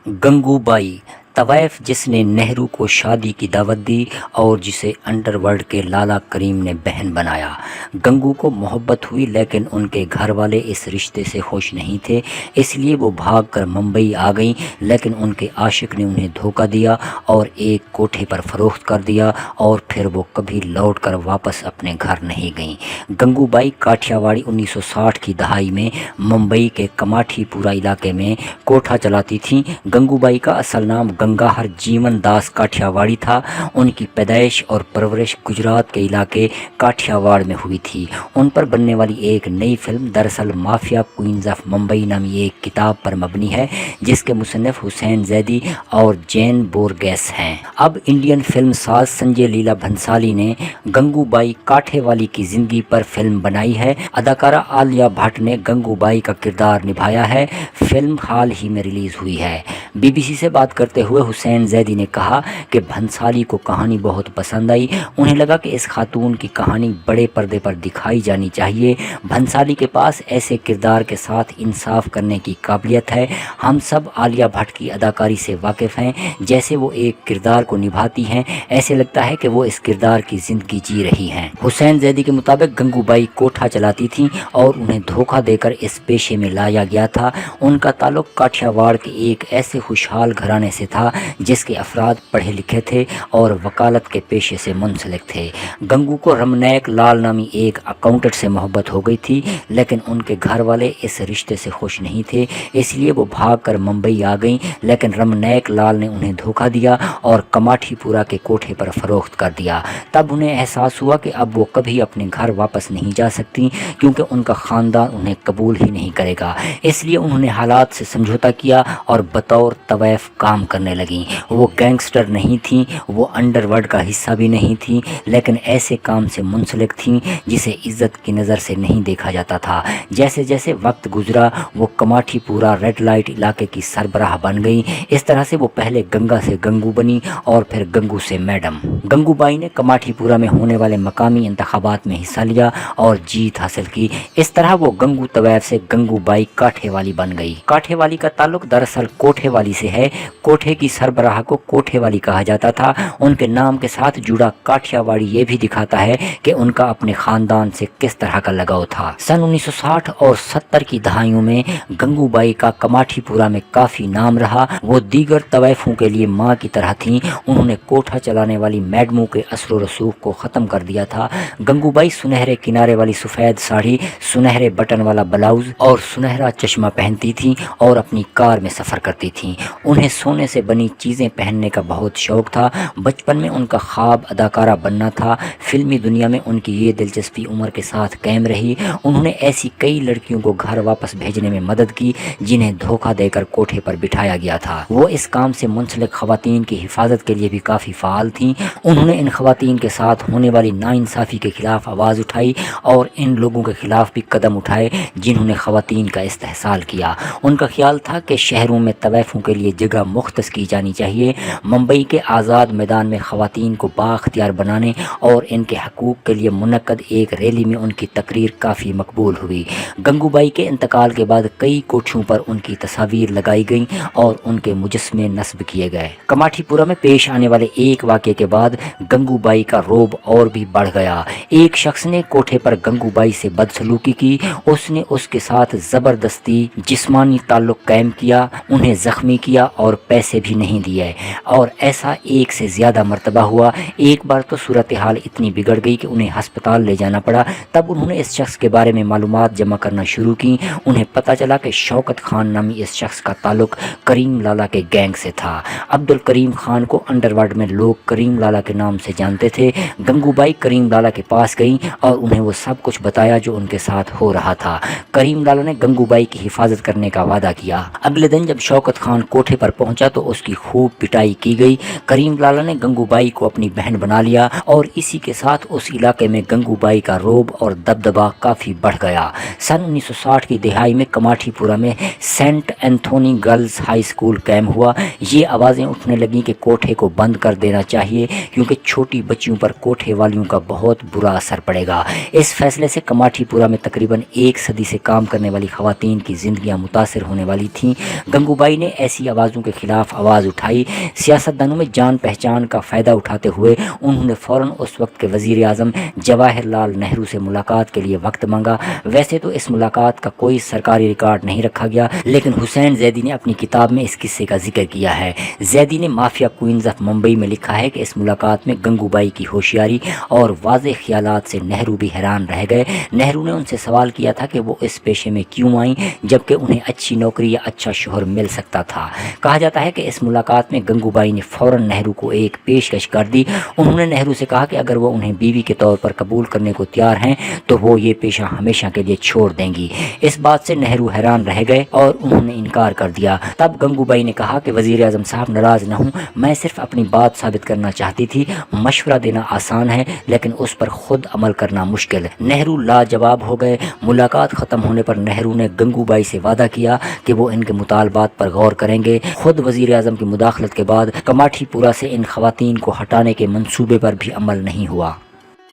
गंगूबाई तवैफ जिसने नेहरू को शादी की दावत दी और जिसे अंडरवर्ल्ड के लाला करीम ने बहन बनाया। गंगू को मोहब्बत हुई लेकिन उनके घर वाले इस रिश्ते से खुश नहीं थे, इसलिए वो भागकर मुंबई आ गईं, लेकिन उनके आशिक ने उन्हें धोखा दिया और एक कोठे पर फरोख्त कर दिया और फिर वो कभी लौटकर वापस अपने घर नहीं गईं। गंगूबाई काठियावाड़ी 1960 की दहाई में मुंबई के कमाठीपुरा इलाके में कोठा चलाती थीं। गंगूबाई का असल नाम गंगाहर जीवन दास काठियावाड़ी था। उनकी पैदाइश और परवरिश गुजरात के इलाके काठियावाड़ में हुई थी। उन पर बनने वाली एक नई फिल्म दरअसल माफिया क्वींस ऑफ मुंबई नामी एक किताब पर मबनी है, जिसके मुसन्निफ हुसैन जैदी और जैन बोरगेस हैं। अब इंडियन फिल्म साज संजय लीला भंसाली ने गंगूबाई काठेवाली की जिंदगी पर फिल्म बनाई है। अदाकारा आलिया भट्ट ने गंगूबाई का किरदार निभाया है। फिल्म हाल ही में रिलीज हुई है। बीबीसी से बात करते हुए हुसैन जैदी ने कहा कि भंसाली को कहानी बहुत पसंद आई। उन्हें लगा कि इस खातून की कहानी बड़े पर्दे पर दिखाई जानी चाहिए। भंसाली के पास ऐसे किरदार के साथ इंसाफ करने की काबिलियत है। हम सब आलिया भट्ट की अदाकारी से वाकिफ़ हैं। जैसे वो एक किरदार को निभाती हैं, ऐसे लगता है कि वो इस किरदार की ज़िंदगी जी रही हैं। हुसैन जैदी के मुताबिक गंगूबाई कोठा चलाती थीं और उन्हें धोखा देकर इस पेशे में लाया गया था। उनका ताल्लुक काठियावाड़ के एक ऐसे खुशहाल घराने से था जिसके अफराद पढ़े लिखे थे और वकालत के पेशे से मुंसलिक थे। गंगू को रमनैक लाल नामी एक अकाउंटेंट से मोहब्बत हो गई थी, लेकिन उनके घर वाले इस रिश्ते से खुश नहीं थे, इसलिए वो भागकर मुंबई आ गईं। लेकिन रमनैक लाल ने उन्हें धोखा दिया और कमाठीपुरा के कोठे पर फरोख्त कर दिया। तब उन्हें एहसास हुआ कि अब वो कभी अपने घर वापस नहीं जा सकती, क्योंकि उनका ख़ानदान उन्हें कबूल ही नहीं करेगा। इसलिए उन्होंने हालात से समझौता किया और बतौर तवैफ काम करने लगीं। वो गैंगस्टर नहीं थीं, वो अंडरवर्ल्ड का हिस्सा भी नहीं थीं, लेकिन ऐसे काम से मुंसलिक थीं जिसे इज्जत की नज़र से नहीं देखा जाता था। जैसे जैसे वक्त गुजरा वो कमाठीपुरा रेड लाइट इलाके की सरबराह बन गई। इस तरह से वो पहले गंगा से गंगू बनी और फिर गंगू से मैडम। गंगूबाई ने कमाठीपुरा में होने वाले मकामी इंतखाबात में हिस्सा लिया और जीत हासिल की। इस तरह वो गंगू तवैफ से गंगूबाई काठेवाली बन गई। काठेवाली का ताल्लुक दरअसल कोठेवाली से है। कोठे की सरबराह को कोठेवाली कहा जाता था। उनके नाम के साथ जुड़ा काठियावाड़ी ये भी दिखाता है कि उनका अपने खानदान से किस तरह का लगाव था। सन 1960 और 70 की दहाइयों में गंगूबाई का कमाठीपुरा में काफी नाम रहा। वो दीगर तवैफों के लिए माँ की तरह थीं। उन्होंने कोठा चलाने वाली मैडमों के असर व रसूख को ख़त्म कर दिया था। गंगूबाई सुनहरे किनारे वाली सफ़ेद साड़ी, सुनहरे बटन वाला ब्लाउज और सुनहरा चश्मा पहनती थीं और अपनी कार में सफ़र करती थीं। उन्हें सोने से बनी चीज़ें पहनने का बहुत शौक़ था। बचपन में उनका ख्वाब अदाकारा बनना था। फिल्मी दुनिया में उनकी ये दिलचस्पी उम्र के साथ कायम रही। उन्होंने ऐसी कई लड़कियों को घर वापस भेजने में मदद की जिन्हें धोखा देकर कोठे पर बिठाया गया था। वो इस काम से मुंसलिक ख़वातीन की हिफाजत के लिए भी काफ़ी फ़ाल थीं। उन्होंने इन ख़वातीन के साथ होने वाली नाइंसाफ़ी के ख़िलाफ़ आवाज़ उठाई और इन लोगों के ख़िलाफ़ भी कदम उठाए जिन्होंने ख़वातीन का इस्तेहसाल किया। उनका ख्याल था कि शहरों में तवैफ़ों के लिए जगह मुख्तस की जानी चाहिए। मुंबई के आज़ाद मैदान में ख़वातीन को बाख्तियार बनाने और इनके हकूक़ के लिए मुनक्कद एक रैली में उनकी तकरीर काफ़ी मकबूल हुई। गंगूबाई के इंतकाल के बाद कई कोठियों पर उनकी तस्वीर लगाई गई और उनके मुजस्मे नस्ब किए गए। कमाठीपुरा में पेश आने वाले एक वाक़े के बाद गंगूबाई का रोब और भी बढ़ गया। एक शख्स ने कोठे पर गंगूबाई से बदसलूकी की। उसने उसके साथ ज़बरदस्ती जिस्मानी ताल्लुक़ कायम किया, उन्हें ज़ख्मी किया और पैसे भी नहीं दिए। और ऐसा एक से ज़्यादा मरतबा हुआ। एक बार तो सूरत हाल इतनी बिगड़ गई कि उन्हें हस्पताल ले जाना पड़ा। तब उन्होंने इस शख्स के बारे में मालूमात जमा करना शुरू की। उन्हें पता चला कि शौकत खान नामी इस शख्स का ताल्लुक़ करीम लाला के गैंग से था। अब्दुल करीम खान को अंडरवर्ल्ड में लोग करीम लाला के नाम से जानते थे। गंगूबाई करीम लाला के पास गई और उन्हें वो सब कुछ बताया जो उनके साथ हो रहा था। करीम लाला ने गंगूबाई की हिफाजत करने का वादा किया। अगले दिन जब शौकत खान कोठे पर पहुंचा तो اس کی خوب پٹائی کی گئی۔ کریم لالہ نے گنگو بائی کو اپنی بہن بنا لیا اور اسی کے ساتھ اس علاقے میں گنگو بائی کا رعب اور دبدبہ کافی بڑھ گیا۔ سن 1960 کی دہائی میں کماٹھی پورہ میں saint Anthony girls high school قائم ہوا۔ یہ آوازیں اٹھنے لگیں کہ کوٹھے کو بند کر دینا چاہیے کیونکہ چھوٹی بچیوں پر کوٹھے والیوں کا بہت برا اثر پڑے گا۔ اس فیصلے سے کماٹھی پورہ میں تقریباً 1 صدی سے کام کرنے والی خواتین کی زندگیاں متاثر ہونے والی تھیں۔ گنگو بائی نے ایسی آوازوں کے خلاف آواز اٹھائی۔ سیاستدانوں میں جان پہچان کا فائدہ اٹھاتے ہوئے انہوں نے فوراً اس وقت کے وزیر اعظم جواہر لال نہرو سے ملاقات کے لیے وقت مانگا۔ ویسے تو اس ملاقات کا کوئی سرکاری ریکارڈ نہیں رکھا گیا، لیکن حسین زیدی نے اپنی کتاب میں اس قصے کا ذکر کیا ہے۔ زیدی نے مافیا کوئنز آف ممبئی میں لکھا ہے کہ اس ملاقات میں گنگو بائی کی ہوشیاری اور واضح خیالات سے نہرو بھی حیران رہ گئے۔ نہرو نے ان سے سوال کیا تھا کہ وہ اس پیشے میں کیوں آئیں جبکہ انہیں اچھی نوکری یا اچھا شوہر مل سکتا تھا۔ کہا جاتا ہے کہ اس ملاقات میں گنگو بائی نے فوراً نہرو کو ایک پیشکش کر دی۔ انہوں نے نہرو سے کہا کہ اگر وہ انہیں بیوی کے طور پر قبول کرنے کو تیار ہیں تو وہ یہ پیشہ ہمیشہ کے لیے چھوڑ دیں گی۔ اس بات سے نہرو حیران رہ گئے اور انہوں نے انکار کر دیا۔ تب گنگو بائی نے کہا کہ وزیر اعظم صاحب ناراض نہ ہوں، میں صرف اپنی بات ثابت کرنا چاہتی تھی۔ مشورہ دینا آسان ہے لیکن اس پر خود عمل کرنا مشکل۔ نہرو لاجواب ہو گئے۔ ملاقات ختم ہونے پر نہرو نے گنگو بائی سے وعدہ کیا کہ وہ ان کے مطالبات پر غور کریں گے۔ خود وزیر اعظم کی مداخلت کے بعد کماٹھی پورہ سے ان خواتین کو ہٹانے کے منصوبے پر بھی عمل نہیں ہوا۔